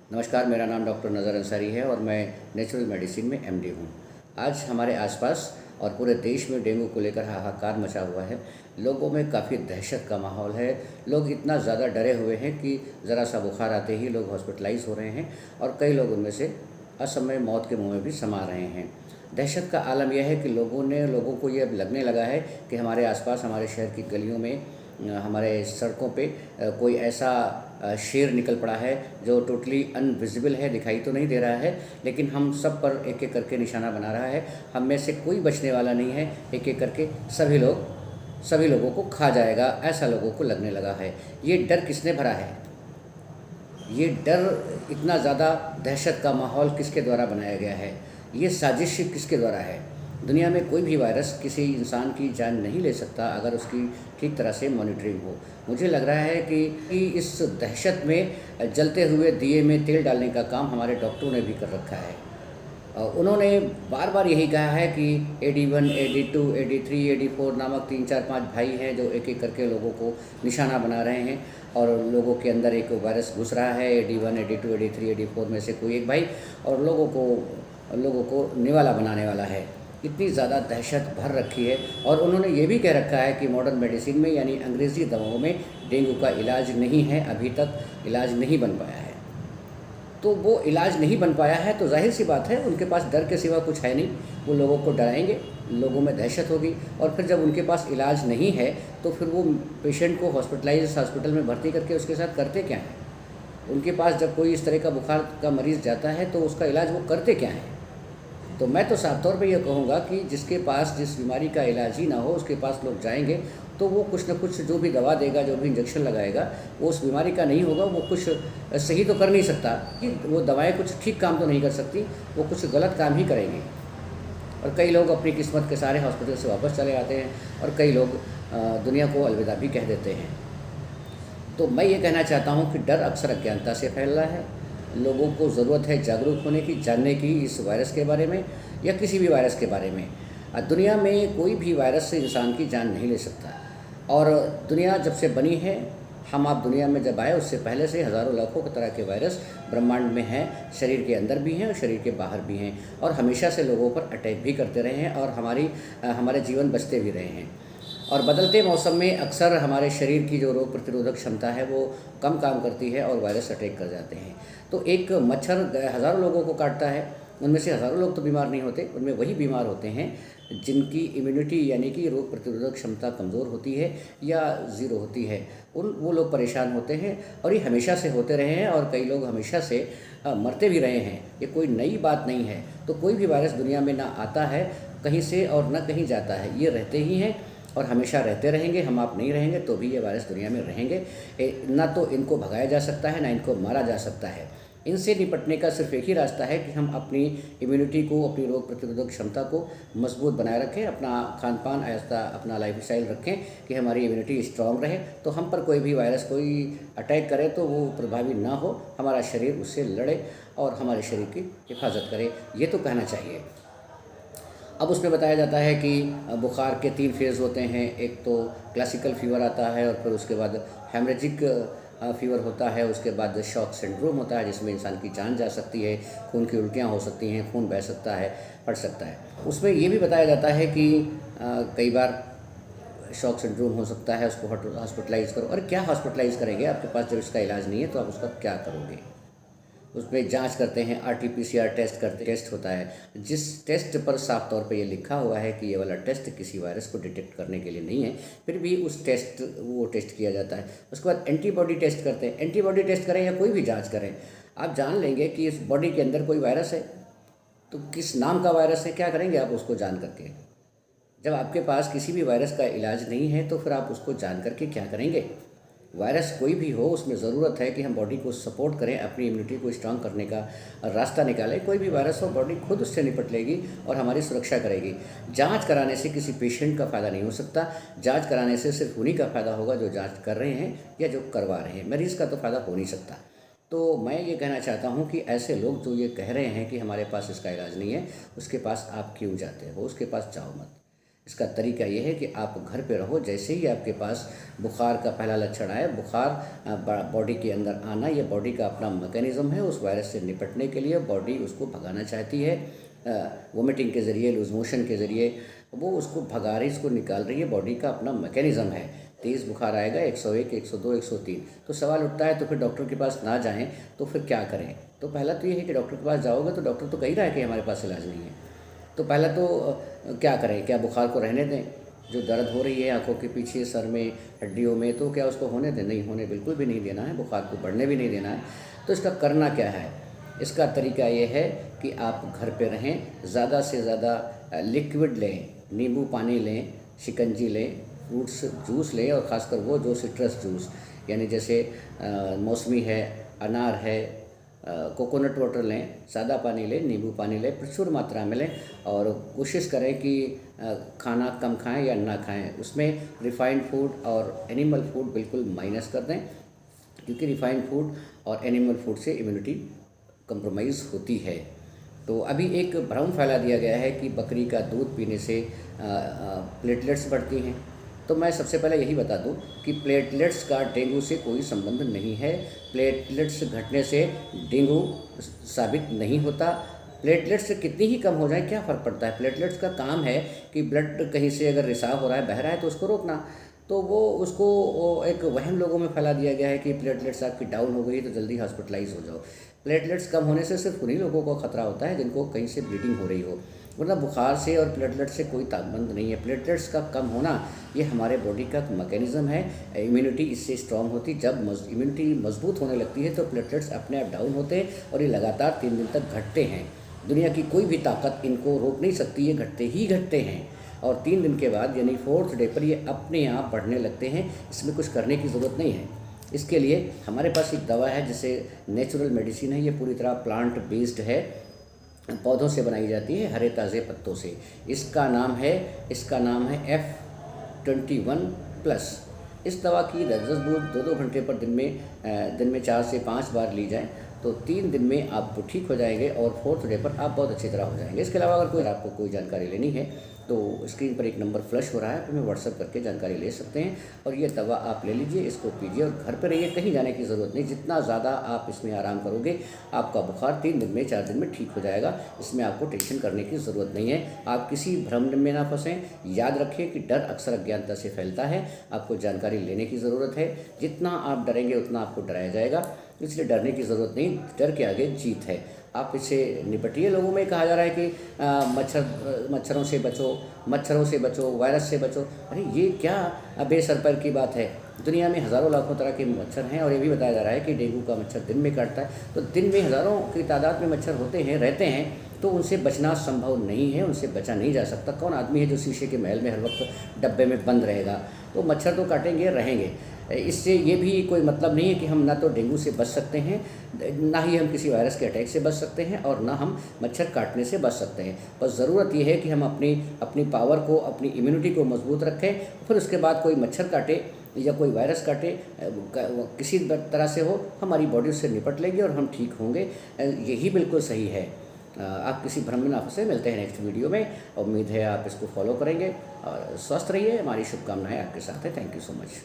नमस्कार, मेरा नाम डॉक्टर नज़र अंसारी है और मैं नेचुरल मेडिसिन में एमडी हूँ। आज हमारे आसपास और पूरे देश में डेंगू को लेकर हाहाकार मचा हुआ है। लोगों में काफ़ी दहशत का माहौल है। लोग इतना ज़्यादा डरे हुए हैं कि ज़रा सा बुखार आते ही लोग हॉस्पिटलाइज हो रहे हैं और कई लोग उनमें से असमय मौत के मुँह में भी समा रहे हैं। दहशत का आलम यह है कि लोगों को ये अब लगने लगा है कि हमारे आसपास, हमारे शहर की गलियों में, हमारे सड़कों पे कोई ऐसा शेर निकल पड़ा है जो टोटली अनविजिबल है, दिखाई तो नहीं दे रहा है, लेकिन हम सब पर एक एक करके निशाना बना रहा है। हम में से कोई बचने वाला नहीं है। एक एक करके सभी लोगों को खा जाएगा, ऐसा लोगों को लगने लगा है। ये डर किसने भरा है? ये डर, इतना ज़्यादा दहशत का माहौल किसके द्वारा बनाया गया है? ये साजिश किसके द्वारा है? दुनिया में कोई भी वायरस किसी इंसान की जान नहीं ले सकता अगर उसकी ठीक तरह से मॉनिटरिंग हो। मुझे लग रहा है कि इस दहशत में जलते हुए दिए में तेल डालने का काम हमारे डॉक्टरों ने भी कर रखा है। उन्होंने बार बार यही कहा है कि AD1, AD2, AD3, AD4 नामक 3, 4, 5 भाई हैं जो एक एक करके लोगों को निशाना बना रहे हैं और लोगों के अंदर एक वायरस घुस रहा है। AD1, AD2, AD3, AD4 में से कोई एक भाई और लोगों को निवाला बनाने वाला है। इतनी ज़्यादा दहशत भर रखी है। और उन्होंने ये भी कह रखा है कि मॉडर्न मेडिसिन में, यानी अंग्रेज़ी दवाओं में, डेंगू का इलाज नहीं है, अभी तक इलाज नहीं बन पाया है। तो वो इलाज नहीं बन पाया है तो जाहिर सी बात है उनके पास डर के सिवा कुछ है नहीं। वो लोगों को डराएंगे, लोगों में दहशत होगी और फिर जब उनके पास इलाज नहीं है तो फिर वो पेशेंट को हॉस्पिटल में भर्ती करके उसके साथ करते क्या हैं? उनके पास जब कोई इस तरह का बुखार का मरीज़ जाता है तो उसका इलाज वो करते क्या हैं? तो मैं तो साफ तौर पे ये कहूँगा कि जिसके पास जिस बीमारी का इलाज ही ना हो उसके पास लोग जाएंगे तो वो कुछ न कुछ जो भी दवा देगा, जो भी इंजेक्शन लगाएगा, वो उस बीमारी का नहीं होगा। वो कुछ सही तो कर नहीं सकता कि वो दवाएं कुछ ठीक काम तो नहीं कर सकती, वो कुछ गलत काम ही करेंगी। और कई लोग अपनी किस्मत के सारे हॉस्पिटल से वापस चले आते हैं और कई लोग दुनिया को अलविदा भी कह देते हैं। तो मैं ये कहना चाहता हूँ कि डर अक्सर अज्ञानता से फैल रहा है। लोगों को ज़रूरत है जागरूक होने की, जानने की इस वायरस के बारे में या किसी भी वायरस के बारे में। दुनिया में कोई भी वायरस से इंसान की जान नहीं ले सकता। और दुनिया जब से बनी है, हम आप दुनिया में जब आए उससे पहले से हज़ारों लाखों तरह के वायरस ब्रह्मांड में हैं, शरीर के अंदर भी हैं और शरीर के बाहर भी हैं, और हमेशा से लोगों पर अटैक भी करते रहे हैं और हमारे जीवन बचते भी रहे हैं। और बदलते मौसम में अक्सर हमारे शरीर की जो रोग प्रतिरोधक क्षमता है वो कम काम करती है और वायरस अटैक कर जाते हैं। तो एक मच्छर हज़ारों लोगों को काटता है, उनमें से हज़ारों लोग तो बीमार नहीं होते, उनमें वही बीमार होते हैं जिनकी इम्यूनिटी यानी कि रोग प्रतिरोधक क्षमता कमज़ोर होती है या ज़ीरो होती है। वो लोग परेशान होते हैं और ये हमेशा से होते रहे हैं और कई लोग हमेशा से मरते भी रहे हैं। ये कोई नई बात नहीं है। तो कोई भी वायरस दुनिया में ना आता है कहीं से और ना कहीं जाता है, ये रहते ही हैं और हमेशा रहते रहेंगे। हम आप नहीं रहेंगे तो भी ये वायरस दुनिया में रहेंगे। ना तो इनको भगाया जा सकता है, ना इनको मारा जा सकता है। इनसे निपटने का सिर्फ एक ही रास्ता है कि हम अपनी इम्यूनिटी को, अपनी रोग प्रतिरोधक क्षमता को मजबूत बनाए रखें, अपना खान पान ऐसा, अपना लाइफस्टाइल रखें कि हमारी इम्यूनिटी स्ट्रांग रहे। तो हम पर कोई भी वायरस कोई अटैक करे तो वो प्रभावी ना हो, हमारा शरीर उससे लड़े और हमारे शरीर की हिफाजत करे, ये तो कहना चाहिए। अब उसमें बताया जाता है कि बुखार के 3 फेज़ होते हैं। एक तो क्लासिकल फ़ीवर आता है और फिर उसके बाद हेमरेजिक फ़ीवर होता है, उसके बाद शॉक सिंड्रोम होता है जिसमें इंसान की जान जा सकती है, खून की उल्टियाँ हो सकती हैं, खून बह सकता है, फट सकता है। उसमें ये भी बताया जाता है कि कई बार शॉक सिंड्रोम हो सकता है, उसको हॉस्पिटलाइज़ करो। और क्या हॉस्पिटलाइज़ करेंगे? आपके पास जब इसका इलाज नहीं है तो आप उसका क्या करोगे? उसमें जांच करते हैं, RT-PCR टेस्ट होता है, जिस टेस्ट पर साफ तौर पे ये लिखा हुआ है कि ये वाला टेस्ट किसी वायरस को डिटेक्ट करने के लिए नहीं है, फिर भी वो टेस्ट किया जाता है। उसके बाद एंटीबॉडी टेस्ट करते हैं। एंटीबॉडी टेस्ट करें या कोई भी जांच करें, आप जान लेंगे कि इस बॉडी के अंदर कोई वायरस है, तो किस नाम का वायरस है, क्या करेंगे आप उसको जान करके? जब आपके पास किसी भी वायरस का इलाज नहीं है तो फिर आप उसको जान करके क्या करेंगे? वायरस कोई भी हो, उसमें ज़रूरत है कि हम बॉडी को सपोर्ट करें, अपनी इम्यूनिटी को स्ट्रांग करने का रास्ता निकालें। कोई भी वायरस हो, बॉडी खुद उससे निपट लेगी और हमारी सुरक्षा करेगी। जांच कराने से किसी पेशेंट का फ़ायदा नहीं हो सकता। जांच कराने से सिर्फ उन्हीं का फ़ायदा होगा जो जांच कर रहे हैं या जो करवा रहे हैं। मरीज़ का तो फ़ायदा हो नहीं सकता। तो मैं ये कहना चाहता हूँ कि ऐसे लोग जो ये कह रहे हैं कि हमारे पास इसका इलाज नहीं है, उसके पास आप क्यों जाते हो? उसके पास जाओ मत। इसका तरीका ये है कि आप घर पे रहो, जैसे ही आपके पास बुखार का पहला लक्षण आए, बुखार बॉडी के अंदर आना, ये बॉडी का अपना मैकेनिज़्म है। उस वायरस से निपटने के लिए बॉडी उसको भगाना चाहती है, वोमिटिंग के ज़रिए, लूज मोशन के ज़रिए वो उसको भगा रही, इसको निकाल रही है। बॉडी का अपना मैकेनिज़्म है। तेज़ बुखार आएगा 101, 102, 103, तो सवाल उठता है तो फिर डॉक्टर के पास ना जाएं तो फिर क्या करें? तो पहला तो ये है कि डॉक्टर के पास जाओगे तो डॉक्टर तो कह ही रहा है कि हमारे पास इलाज नहीं है। तो पहला तो क्या करें? क्या बुखार को रहने दें? जो दर्द हो रही है आँखों के पीछे, सर में, हड्डियों में, तो क्या उसको होने दें? नहीं होने बिल्कुल भी नहीं देना है, बुखार को बढ़ने भी नहीं देना है। तो इसका करना क्या है? इसका तरीका ये है कि आप घर पे रहें, ज़्यादा से ज़्यादा लिक्विड लें, नींबू पानी लें, शिकंजी लें, फ्रूट्स जूस लें, और ख़ासकर वो जो सिट्रस जूस, यानी जैसे मौसमी है, अनार है, कोकोनट वाटर लें, सादा पानी लें, नींबू पानी लें, प्रचुर मात्रा में लें, और कोशिश करें कि खाना कम खाएं या ना खाएं। उसमें रिफ़ाइंड फूड और एनिमल फूड बिल्कुल माइनस कर दें, क्योंकि रिफ़ाइंड फूड और एनिमल फूड से इम्यूनिटी कंप्रोमाइज़ होती है। तो अभी एक भ्रम फैला दिया गया है कि बकरी का दूध पीने से प्लेटलेट्स बढ़ती हैं। तो मैं सबसे पहले यही बता दूं कि प्लेटलेट्स का डेंगू से कोई संबंध नहीं है। प्लेटलेट्स घटने से डेंगू साबित नहीं होता। प्लेटलेट्स कितनी ही कम हो जाए क्या फ़र्क पड़ता है? प्लेटलेट्स का काम है कि ब्लड कहीं से अगर रिसाव हो रहा है, बह रहा है, तो उसको रोकना। तो वो एक वहम लोगों में फैला दिया गया है कि प्लेटलेट्स आपकी डाउन हो गई तो जल्दी हॉस्पिटलाइज हो जाओ। प्लेटलेट्स कम होने से सिर्फ उन्हीं लोगों को खतरा होता है जिनको कहीं से ब्लीडिंग हो रही हो, वरना बुखार से और प्लेटलेट्स से कोई संबंध नहीं है। प्लेटलेट्स का कम होना ये हमारे बॉडी का मैकेनिज़्म है। इम्यूनिटी इससे स्ट्रांग होती, जब इम्यूनिटी मजबूत होने लगती है तो प्लेटलेट्स अपने आप डाउन होते हैं और ये लगातार 3 दिन तक घटते हैं। दुनिया की कोई भी ताकत इनको रोक नहीं सकती, ये घटते ही घटते हैं, और 3 दिन के बाद यानी 4th डे पर ये अपने आप बढ़ने लगते हैं। इसमें कुछ करने की ज़रूरत नहीं है। इसके लिए हमारे पास एक दवा है जिसे नेचुरल मेडिसिन है, ये पूरी तरह प्लांट बेस्ड है, पौधों से बनाई जाती है, हरे ताज़े पत्तों से। इसका नाम है F21+। इस दवा की 10 बूंद 2-2 घंटे पर दिन में 4 से 5 बार ली जाए तो 3 दिन में आप ठीक हो जाएंगे और 4th डे पर आप बहुत अच्छी तरह हो जाएंगे। इसके अलावा अगर आपको कोई जानकारी लेनी है तो स्क्रीन पर एक नंबर फ्लैश हो रहा है, तो हमें व्हाट्सएप करके जानकारी ले सकते हैं। और ये दवा आप ले लीजिए, इसको पीजिए और घर पर रहिए, कहीं जाने की ज़रूरत नहीं। जितना ज़्यादा आप इसमें आराम करोगे, आपका बुखार 3 दिन में 4 दिन में ठीक हो जाएगा। इसमें आपको टेंशन करने की ज़रूरत नहीं है। आप किसी भ्रम में ना फंसें। याद रखिए कि डर अक्सर अज्ञानता से फैलता है। आपको जानकारी लेने की ज़रूरत है। जितना आप डरेंगे उतना आपको डराया जाएगा, इसलिए डरने की ज़रूरत नहीं। डर के आगे जीत है। आप इससे निपटिए। लोगों में कहा जा रहा है कि मच्छरों से बचो, वायरस से बचो। अरे ये क्या बेसर पैर की बात है? दुनिया में हज़ारों लाखों तरह के मच्छर हैं, और ये भी बताया जा रहा है कि डेंगू का मच्छर दिन में काटता है। तो दिन में हज़ारों की तादाद में मच्छर रहते हैं, तो उनसे बचना संभव नहीं है, उनसे बचा नहीं जा सकता। कौन आदमी है जो शीशे के महल में हर वक्त डब्बे में बंद रहेगा? तो मच्छर तो काटेंगे, रहेंगे। इससे ये भी कोई मतलब नहीं है कि हम ना तो डेंगू से बच सकते हैं, ना ही हम किसी वायरस के अटैक से बच सकते हैं, और ना हम मच्छर काटने से बच सकते हैं। बस ज़रूरत ये है कि हम अपनी पावर को, अपनी इम्यूनिटी को मजबूत रखें। फिर उसके बाद कोई मच्छर काटे या कोई वायरस काटे, किसी तरह से हो, हमारी बॉडी उससे निपट लेगी और हम ठीक होंगे। यही बिल्कुल सही है। आप किसी भ्रम में ना फंसे। मिलते हैं नेक्स्ट वीडियो में। उम्मीद है आप इसको फॉलो करेंगे और स्वस्थ रहिए। हमारी शुभकामनाएं आपके साथ है। Thank you so much.